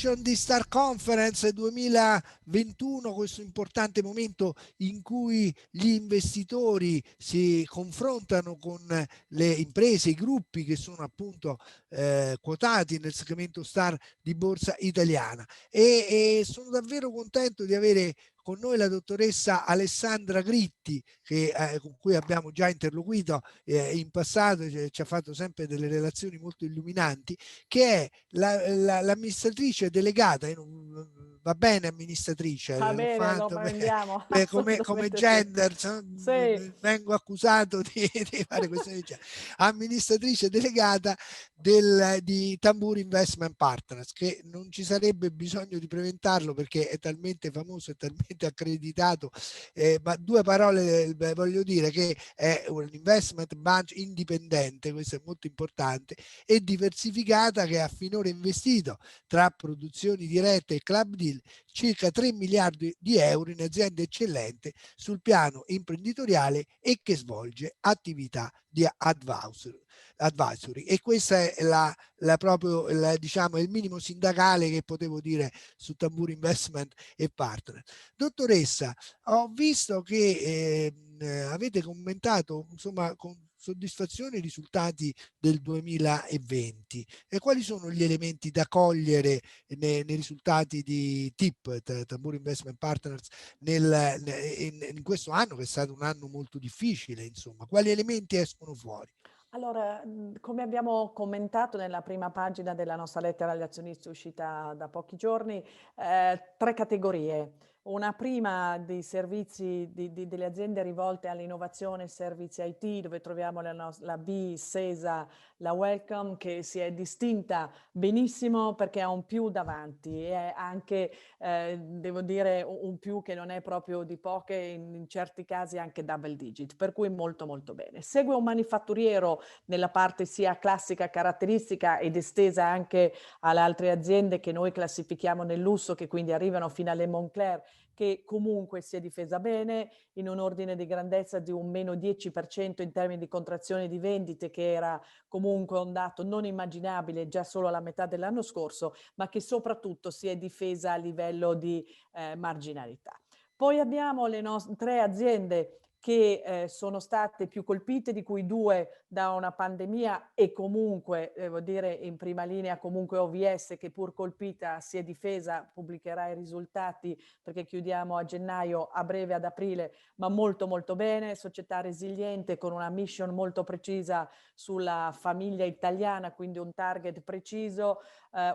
edition di Star Conference 2021, questo importante momento in cui gli investitori si confrontano con le imprese, i gruppi che sono appunto quotati nel segmento Star di Borsa Italiana, e sono davvero contento di avere con noi la dottoressa Alessandra Gritti, con cui abbiamo già interloquito in passato, ci ha fatto sempre delle relazioni molto illuminanti, che è l'amministratrice delegata. Va bene amministratrice, Va l'ho bene, lo fatto prendiamo, come assolutamente sì. gender, Sì. vengo accusato di fare questioni di genere. Amministratrice delegata di Tamburi Investment Partners, che non ci sarebbe bisogno di presentarlo perché è talmente famoso, è talmente accreditato, ma due parole voglio dire che è un investment bank indipendente, questo è molto importante, e diversificata, che ha finora investito tra produzioni dirette e club deal circa 3 miliardi di euro in aziende eccellenti sul piano imprenditoriale e che svolge attività di advisory. E questa è proprio diciamo il minimo sindacale che potevo dire su Tamburi Investment e Partner. Dottoressa, ho visto che avete commentato insomma con soddisfazione i risultati del 2020, e quali sono gli elementi da cogliere nei risultati di TIP, Tamburi Investment Partners, in questo anno, che è stato un anno molto difficile, insomma, quali elementi escono fuori? Allora, come abbiamo commentato nella prima pagina della nostra lettera agli azionisti uscita da pochi giorni, 3 categorie. Una prima dei servizi delle aziende rivolte all'innovazione, servizi IT, dove troviamo la B, Sesa, la Welcome, che si è distinta benissimo perché ha un più davanti e anche, devo dire, un più che non è proprio di poche, in certi casi anche double digit, per cui molto molto bene. Segue un manifatturiero nella parte sia classica caratteristica ed estesa anche alle altre aziende che noi classifichiamo nel lusso, che quindi arrivano fino alle Moncler, che comunque si è difesa bene, in un ordine di grandezza di un meno 10% in termini di contrazione di vendite, che era comunque un dato non immaginabile già solo alla metà dell'anno scorso, ma che soprattutto si è difesa a livello di marginalità. Poi abbiamo le 3 aziende che sono state più colpite, di cui 2 da una pandemia, e comunque, devo dire, in prima linea comunque OVS, che pur colpita si è difesa, pubblicherà i risultati perché chiudiamo a gennaio, a breve ad aprile, ma molto molto bene, società resiliente con una mission molto precisa sulla famiglia italiana, quindi un target preciso,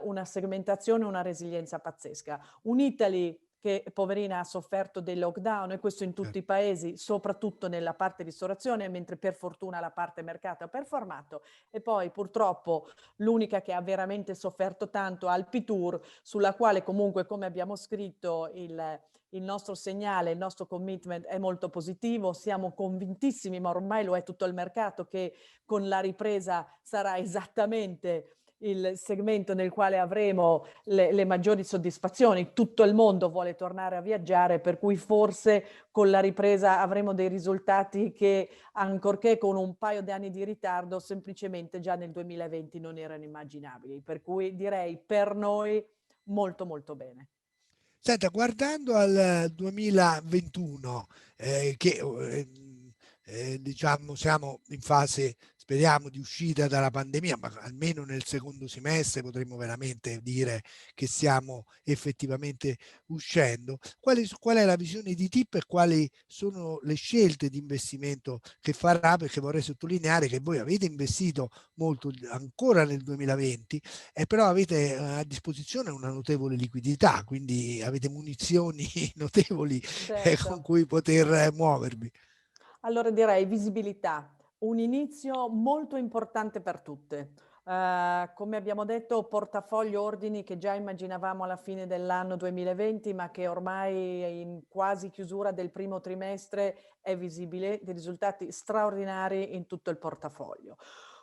una segmentazione, una resilienza pazzesca. Un'Italy che poverina ha sofferto del lockdown, e questo in tutti i paesi, soprattutto nella parte ristorazione, mentre per fortuna la parte mercato ha performato. E poi purtroppo l'unica che ha veramente sofferto tanto, Alpitour, sulla quale comunque, come abbiamo scritto, il nostro segnale, il nostro commitment è molto positivo, siamo convintissimi, ma ormai lo è tutto il mercato, che con la ripresa sarà esattamente il segmento nel quale avremo le maggiori soddisfazioni. Tutto il mondo vuole tornare a viaggiare, per cui forse con la ripresa avremo dei risultati che, ancorché con un paio di anni di ritardo, semplicemente già nel 2020 non erano immaginabili. Per cui direi per noi molto molto bene. Senta, guardando al 2021, che diciamo siamo in fase, speriamo, di uscita dalla pandemia, ma almeno nel secondo semestre potremmo veramente dire che stiamo effettivamente uscendo. Qual è la visione di TIP e quali sono le scelte di investimento che farà? Perché vorrei sottolineare che voi avete investito molto ancora nel 2020, però avete a disposizione una notevole liquidità, quindi avete munizioni notevoli con Certo. cui poter muovervi. Allora direi visibilità, un inizio molto importante per tutte. Come abbiamo detto, portafoglio ordini che già immaginavamo alla fine dell'anno 2020, ma che ormai è in quasi chiusura del primo trimestre è visibile, dei risultati straordinari in tutto il portafoglio.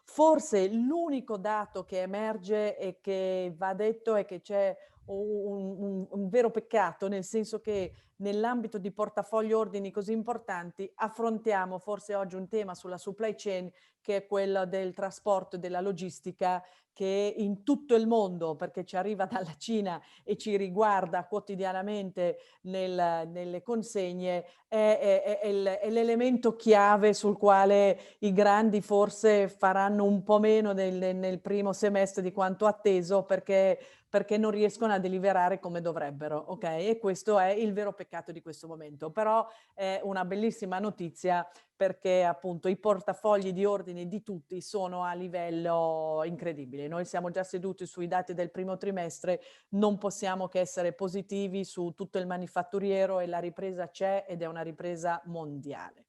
Forse l'unico dato che emerge e che va detto è che c'è un vero peccato, nel senso che nell'ambito di portafogli ordini così importanti affrontiamo forse oggi un tema sulla supply chain che è quello del trasporto e della logistica che in tutto il mondo, perché ci arriva dalla Cina e ci riguarda quotidianamente nelle consegne, è l'elemento chiave sul quale i grandi forse faranno un po' meno nel primo semestre di quanto atteso perché non riescono a deliberare come dovrebbero, ok? E questo è il vero peccato di questo momento. Però è una bellissima notizia perché appunto i portafogli di ordini di tutti sono a livello incredibile. Noi siamo già seduti sui dati del primo trimestre, non possiamo che essere positivi su tutto il manifatturiero e la ripresa c'è ed è una ripresa mondiale.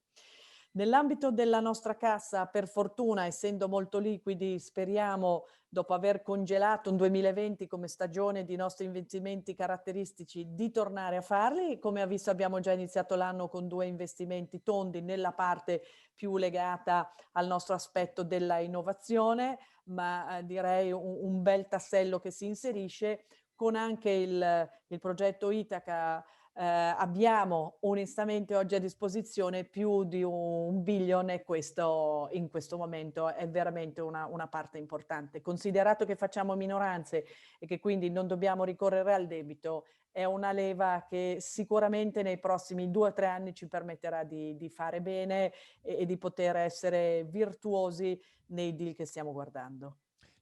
Nell'ambito della nostra cassa, per fortuna, essendo molto liquidi, speriamo, dopo aver congelato un 2020 come stagione di nostri investimenti caratteristici, di tornare a farli. Come ha visto abbiamo già iniziato l'anno con 2 investimenti tondi nella parte più legata al nostro aspetto della innovazione, ma direi un bel tassello che si inserisce con anche il progetto Itaca. Abbiamo onestamente oggi a disposizione più di 1 billion e questo in questo momento è veramente una parte importante. Considerato che facciamo minoranze e che quindi non dobbiamo ricorrere al debito, è una leva che sicuramente nei prossimi 2 o 3 anni ci permetterà di fare bene e di poter essere virtuosi nei deal che stiamo guardando.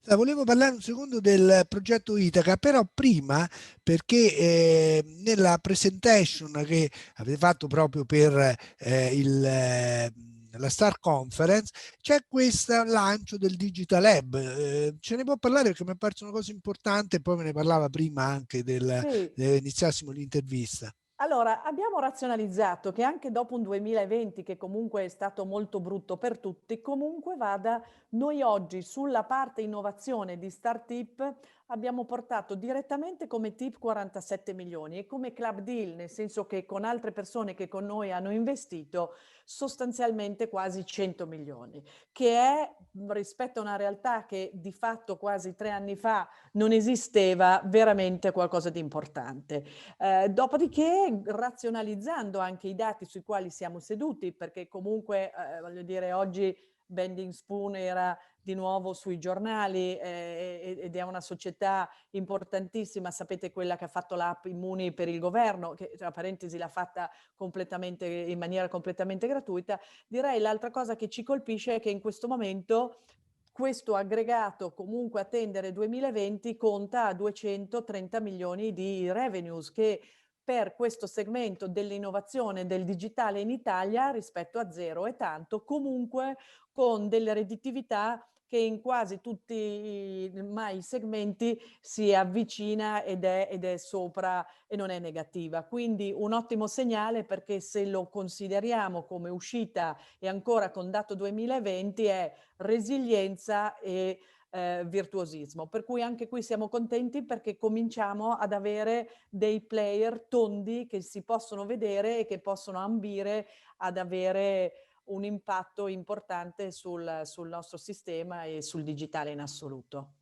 Volevo parlare un secondo del progetto Itaca, però prima perché nella presentation che avete fatto proprio per la Star Conference c'è questo lancio del Digital Hub. Ce ne può parlare perché mi è parso una cosa importante e poi me ne parlava prima anche Sì. iniziassimo l'intervista. Allora, abbiamo razionalizzato che anche dopo un 2020 che comunque è stato molto brutto per tutti, comunque vada, noi oggi sulla parte innovazione di Startip abbiamo portato direttamente come tip 47 milioni e come club deal, nel senso che con altre persone che con noi hanno investito sostanzialmente quasi 100 milioni, che è rispetto a una realtà che di fatto quasi 3 anni fa non esisteva, veramente qualcosa di importante. Dopodiché razionalizzando anche i dati sui quali siamo seduti, perché comunque voglio dire oggi Bending Spoon era di nuovo sui giornali ed è una società importantissima, sapete quella che ha fatto l'app Immuni per il governo, che tra parentesi l'ha fatta completamente in maniera completamente gratuita. Direi l'altra cosa che ci colpisce è che in questo momento questo aggregato comunque a tendere 2020 conta a 230 milioni di revenues che per questo segmento dell'innovazione del digitale in Italia rispetto a zero è tanto, comunque con delle redditività che in quasi tutti i segmenti si avvicina ed è sopra e non è negativa. Quindi un ottimo segnale perché se lo consideriamo come uscita e ancora con dato 2020 è resilienza e virtuosismo. Per cui anche qui siamo contenti perché cominciamo ad avere dei player tondi che si possono vedere e che possono ambire ad avere un impatto importante sul nostro sistema e sul digitale in assoluto.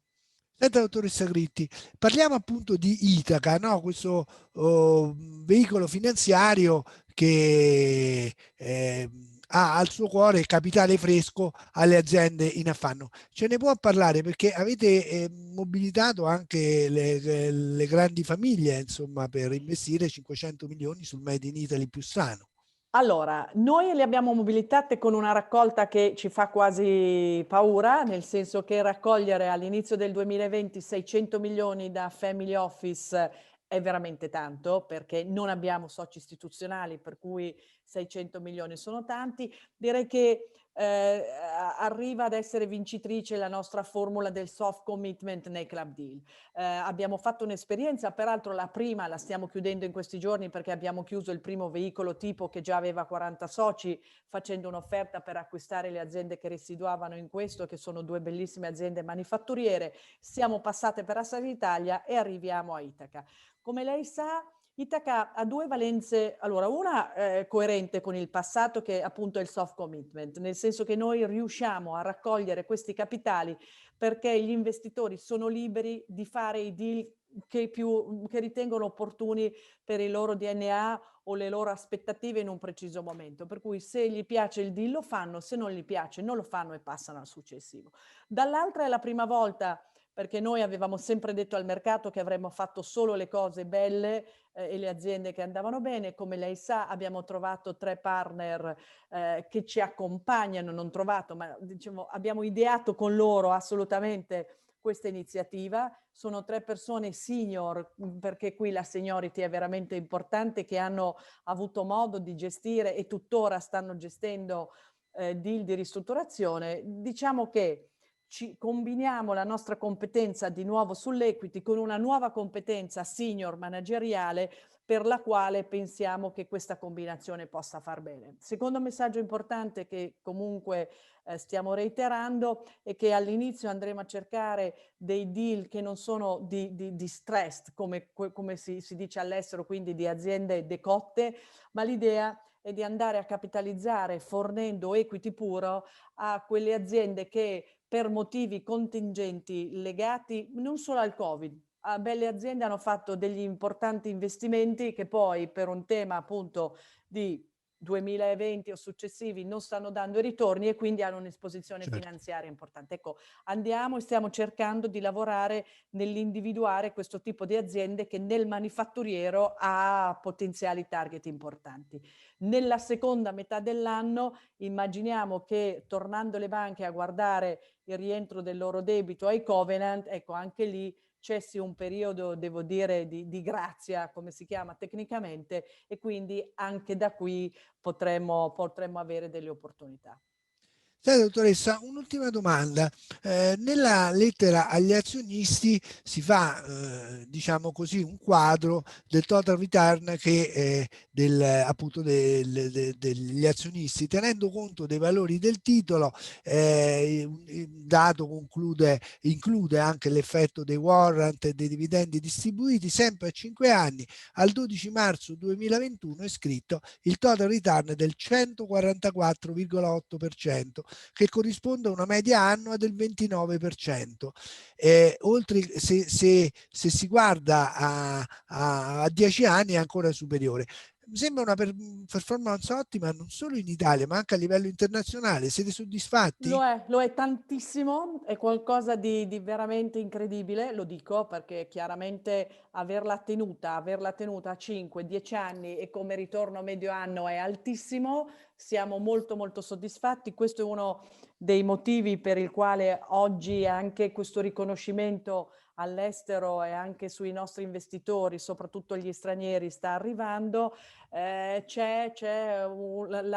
Senta, dottoressa Gritti, parliamo appunto di Itaca, no? Questo veicolo finanziario che ha al suo cuore il capitale fresco alle aziende in affanno. Ce ne può parlare perché avete mobilitato anche le grandi famiglie, insomma, per investire 500 milioni sul Made in Italy più sano. Allora, noi le abbiamo mobilitate con una raccolta che ci fa quasi paura, nel senso che raccogliere all'inizio del 2020 600 milioni da Family Office è veramente tanto, perché non abbiamo soci istituzionali, per cui 600 milioni sono tanti. Direi che arriva ad essere vincitrice la nostra formula del soft commitment nei club deal. Abbiamo fatto un'esperienza, peraltro la prima la stiamo chiudendo in questi giorni perché abbiamo chiuso il primo veicolo tipo che già aveva 40 soci facendo un'offerta per acquistare le aziende che residuavano in questo, che sono 2 bellissime aziende manifatturiere. Siamo passate per Assali Italia e arriviamo a Itaca. Come lei sa, Itaca ha 2 valenze, allora una coerente con il passato che appunto è il soft commitment, nel senso che noi riusciamo a raccogliere questi capitali perché gli investitori sono liberi di fare i deal che ritengono opportuni per il loro DNA o le loro aspettative in un preciso momento. Per cui se gli piace il deal lo fanno, se non gli piace non lo fanno e passano al successivo. Dall'altra è la prima volta, perché noi avevamo sempre detto al mercato che avremmo fatto solo le cose belle e le aziende che andavano bene. Come lei sa, abbiamo trovato 3 partner che ci accompagnano, non trovato, ma diciamo, abbiamo ideato con loro assolutamente questa iniziativa. Sono 3 persone senior, perché qui la seniority è veramente importante, che hanno avuto modo di gestire e tuttora stanno gestendo deal di ristrutturazione. Diciamo che ci combiniamo la nostra competenza di nuovo sull'equity con una nuova competenza senior manageriale per la quale pensiamo che questa combinazione possa far bene. Secondo messaggio importante che comunque stiamo reiterando è che all'inizio andremo a cercare dei deal che non sono di distressed, come si dice all'estero, quindi di aziende decotte, ma l'idea è di andare a capitalizzare fornendo equity puro a quelle aziende che per motivi contingenti legati non solo al Covid, a belle aziende hanno fatto degli importanti investimenti che poi per un tema appunto di 2020 o successivi non stanno dando i ritorni e quindi hanno un'esposizione Certo. finanziaria importante. Ecco, andiamo e stiamo cercando di lavorare nell'individuare questo tipo di aziende che nel manifatturiero ha potenziali target importanti. Nella seconda metà dell'anno immaginiamo che tornando le banche a guardare il rientro del loro debito ai covenant, ecco anche lì cessi un periodo, devo dire, di grazia, come si chiama tecnicamente, e quindi anche da qui potremmo avere delle opportunità. Sai, dottoressa, un'ultima domanda. Nella lettera agli azionisti si fa, diciamo così, un quadro del total return che, appunto degli azionisti, tenendo conto dei valori del titolo. Il dato include anche l'effetto dei warrant e dei dividendi distribuiti sempre a 5 anni. Al 12 marzo 2021 è scritto il total return del 144,8%, che corrisponde a una media annua del 29%. Oltre, se si guarda a 10 anni è ancora superiore. Mi sembra una performance ottima non solo in Italia ma anche a livello internazionale. Siete soddisfatti? Lo è tantissimo, è qualcosa di veramente incredibile, lo dico perché chiaramente averla tenuta a 5, 10 anni e come ritorno medio anno è altissimo, siamo molto molto soddisfatti. Questo è uno dei motivi per il quale oggi anche questo riconoscimento all'estero e anche sui nostri investitori, soprattutto gli stranieri, sta arrivando. La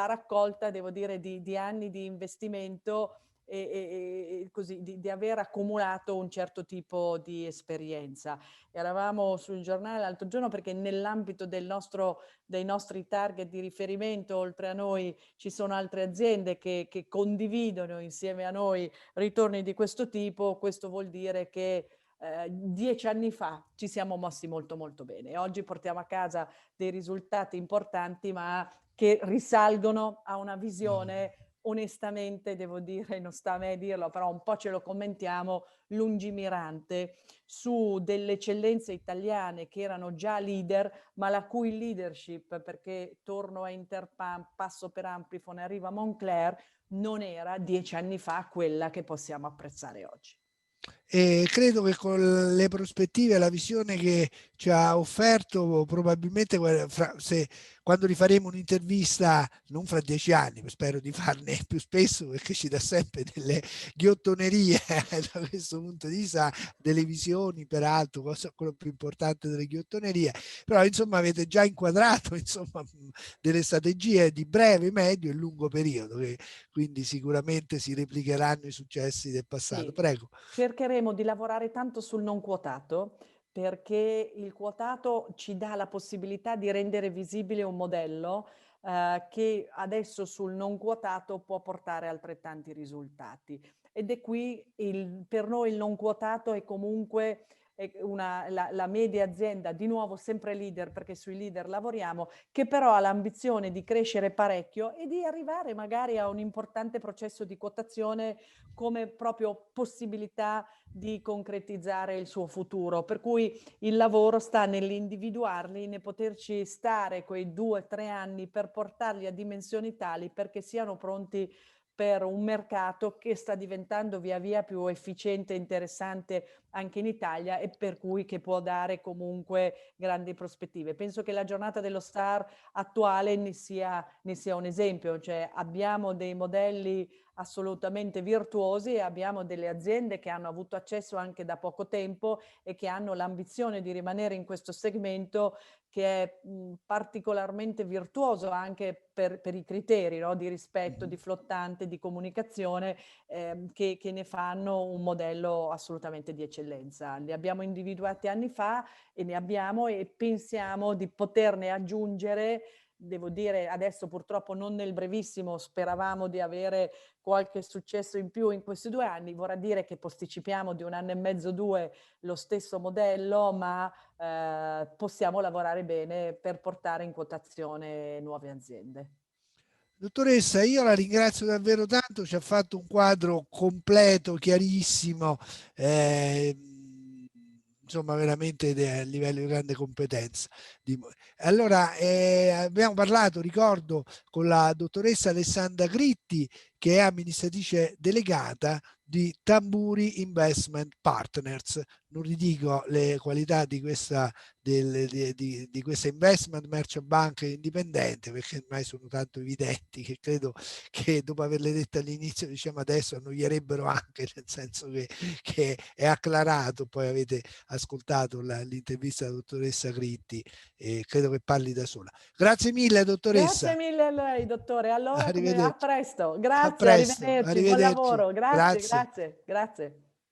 raccolta, devo dire, di anni di investimento e così, di aver accumulato un certo tipo di esperienza. Eravamo sul giornale l'altro giorno perché nell'ambito dei nostri target di riferimento, oltre a noi, ci sono altre aziende che condividono insieme a noi ritorni di questo tipo. Questo vuol dire che 10 anni fa ci siamo mossi molto molto bene. Oggi portiamo a casa dei risultati importanti, ma che risalgono a una visione onestamente, devo dire, non sta a me dirlo, però un po' ce lo commentiamo, lungimirante su delle eccellenze italiane che erano già leader, ma la cui leadership, perché torno a Interpump, passo per Amplifon e arriva a Moncler, non era 10 anni fa quella che possiamo apprezzare oggi. E credo che con le prospettive e la visione che ci ha offerto, probabilmente quando rifaremo un'intervista, non fra 10 anni, spero di farne più spesso perché ci dà sempre delle ghiottonerie da questo punto di vista, delle visioni, peraltro, quello più importante delle ghiottonerie, però insomma avete già inquadrato insomma, delle strategie di breve, medio e lungo periodo, che quindi sicuramente si replicheranno i successi del passato. Sì, Prego. cercheremo di lavorare tanto sul non quotato, perché il quotato ci dà la possibilità di rendere visibile un modello, che adesso sul non quotato può portare altrettanti risultati. Ed è qui per noi il non quotato è comunque la media azienda, di nuovo sempre leader, perché sui leader lavoriamo, che però ha l'ambizione di crescere parecchio e di arrivare magari a un importante processo di quotazione come proprio possibilità di concretizzare il suo futuro. Per cui il lavoro sta nell'individuarli, nel poterci stare quei 2-3 anni per portarli a dimensioni tali perché siano pronti per un mercato che sta diventando via via più efficiente e interessante anche in Italia e per cui che può dare comunque grandi prospettive. Penso che la giornata dello Star attuale ne sia un esempio, cioè abbiamo dei modelli assolutamente virtuosi e abbiamo delle aziende che hanno avuto accesso anche da poco tempo e che hanno l'ambizione di rimanere in questo segmento che è particolarmente virtuoso anche per i criteri, no? Di rispetto, di flottante, di comunicazione, che ne fanno un modello assolutamente di eccellenza. Li abbiamo individuati anni fa e ne abbiamo e pensiamo di poterne aggiungere. Devo dire, adesso purtroppo non nel brevissimo, speravamo di avere qualche successo in più in questi 2 anni, vorrà dire che posticipiamo di 1 anno e mezzo, 2 lo stesso modello, ma possiamo lavorare bene per portare in quotazione nuove aziende. Dottoressa, io la ringrazio davvero tanto, ci ha fatto un quadro completo, chiarissimo, eh, insomma veramente a livello di grande competenza. Allora, abbiamo parlato, ricordo, con la dottoressa Alessandra Gritti, che è amministratrice delegata di Tamburi Investment Partners. Non ridico le qualità di questa, di questa investment merchant bank indipendente, perché ormai sono tanto evidenti che credo che dopo averle dette all'inizio, diciamo adesso annoierebbero anche, nel senso che è acclarato. Poi avete ascoltato l'intervista della dottoressa Gritti e credo che parli da sola. Grazie mille, Grazie dottoressa. mille a lei, dottore. Allora, a Arrivederci. presto. A Grazie, presto, arrivederci, buon arrivederci. lavoro. Grazie, Grazie. grazie, grazie.